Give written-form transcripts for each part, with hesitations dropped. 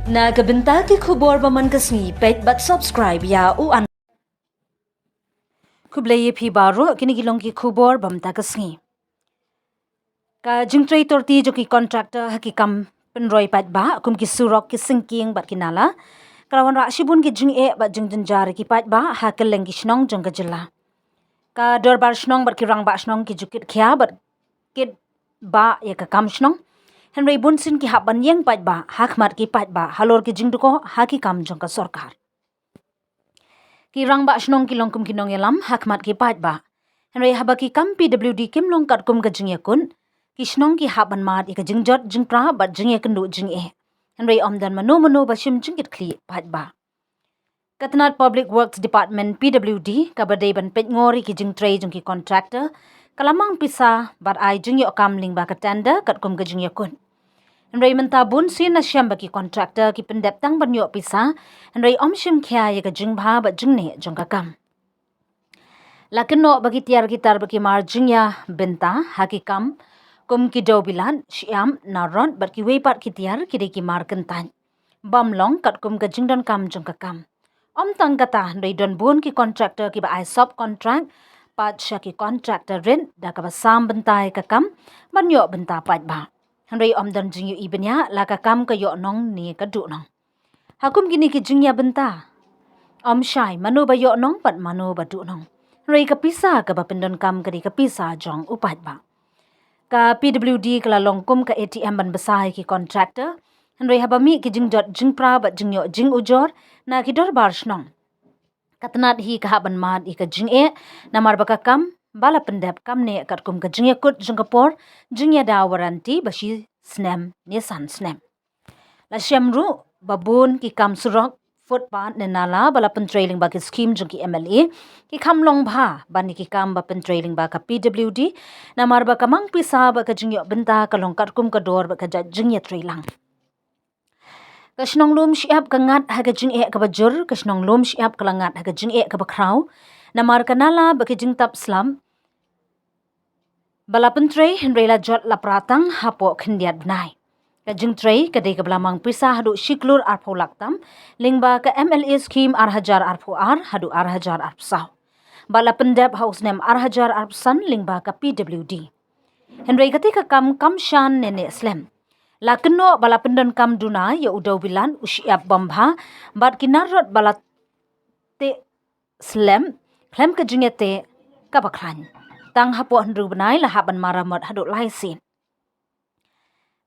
Nagabenta ki khubor baman kasni paidbah subscribe ya u an Kublai phi baro kini gilong ki khubor bamta kasni ka Jingtrei torti jo ki kontraktor ha ki kam penroi paidbah kum ki surok ki sinking bat kinala karawan ra shibun ki jingeh bat jingjar ki paidbah ha keleng ki shnong jong ka jilla ka dorbar shnong bat ki rang ba shnong ki jukit khya bat kit ba ya ka kam shnong Henry bunsin ki haban yang paidbah hakmat ki paidbah halor ki jingduko ha ki kam jong ka sarkar ki rang ba shnong ki longkum ki nong yalam hakmat ki paidbah Henry haba ki kam PWD kim long kat kum ka jingyakun ki shnong ki haban mat ka jingjot jingpra bat jingye kendu jingeh Henry omdan mano bashim jingit kli paidbah Katnat Public Works Department PWD kabadai ban pet ngori ki jingtrei jong ki kontraktor kalamang pisa bat ai jingyo kam ling ba ka tender kat kum ka jingyakun Henry mentabun sin na siyam bagi kontraktor ki pendep tang banyo pisa Henry omshim kya ya ka jingbha ba jingne jong kakam Lakinno bagi tiar gitar bagi mar jingya benta hakikam kum ki do bilan siyam naron bat ki weipat ki tiar ki de ki mar kentan bamlong kat kum ka jingdon kam jong kakam tang kata Henry don bun ki kontraktor ki ba ai sub contract pat sya ki kontraktor rin da ka ba sam bentai kakam banyo benta pat ba Henry dan jingyu ibenya laka kam ka yo nong ni ka du nong. Hakum gini ki jingya benta. Syai manu ba yo nong pat manu ba du nong. Henry ka pisa ka ba pendon kam ka di ka pisa jong upat ba. Ka PWD kala longkum ka ATM ban besai ki kontraktor. Henry habami ki jingjot jingpra bat jingyo jing ujor na ki dorbar shnong. Katnat hi ka haban mad i ka jing'e na marbaka kam bala pendep kam ne kat kum ka jingya kut jingapor jingya da waranti bashi snem nisan snem la syamru babun ki kam surok footpath ne nala bala pentrailing ba ki scheme jong ki MLA ki kam long bha bani ki kam ba pentrailing ba ka PWD na marba kamang pisa ba ka jingyo benta ka long kat kum ka dor ba ka jingya trailang Kashnong lum siap kangat haga jing'e ka bajur kashnong lum siap kalangat haga jing'e ka bakraw na mar kanala baki jingtap slam bala pentrei Henry la jot la pratang hapo khendiat nai ka jingtrei ka de ka blamang pisa hadu shiklur arpho laktam lingba ka MLA scheme arhajar arpho hadu arhajar arpsaw bala pendep house nem arhajar arpsan lingba ka PWD Henry katika kam shan nene slam Lakenno bala pendon kam duna ya udaw bilan usiap bambha bat kinarot bala te slam klem ka jingete ka bakran tang hapo handru benai la haban maramot hadu laisin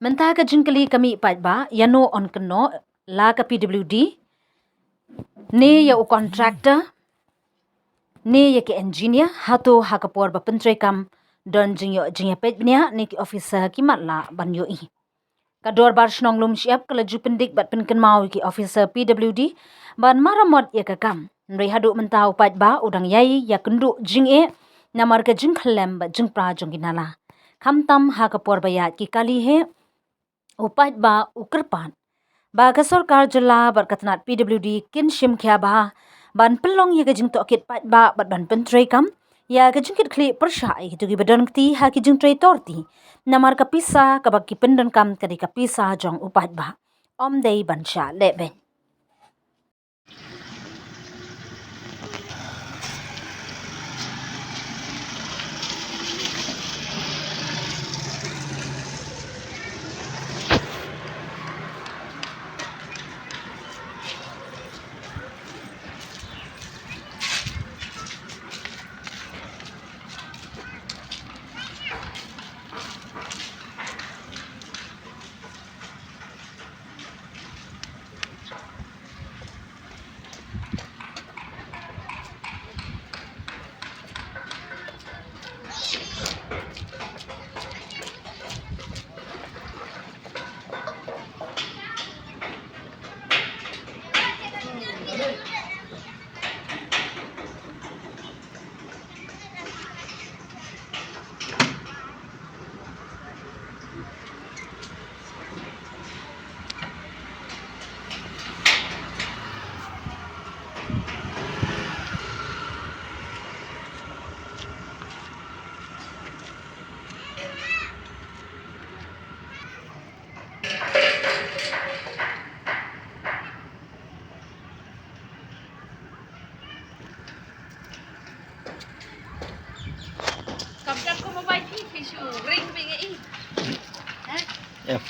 menta ka jingkali kami paidbah yano on keno la ka PWD ne ya u kontraktor ne ya ki engineer hato hakapor ba pentrei kam don jingya paidbnya ne ki officer ki matla banyo i Kador bar shnong lum siap kala jupendik bat penken mau ki officer PWD ban maramot ya kakam nrei hadu mentau paidbah udang yai ya kendu jing'e namar ka jingkhlem ba jingpra jongginala kamtam ha kapor bayat ki kali he upaidbah ukerpan ba ka sarkar jela bar katnat PWD kin shim kya ba ban pelong ya ka jingto kit paidbah bat ban pentrei kam ya ka jingkit kli persai tu ki badon kti ha ki jingtrei torti namar ka pisa ka baki pendon kam ka di ka pisa jong upaidbah dei bansha leben F.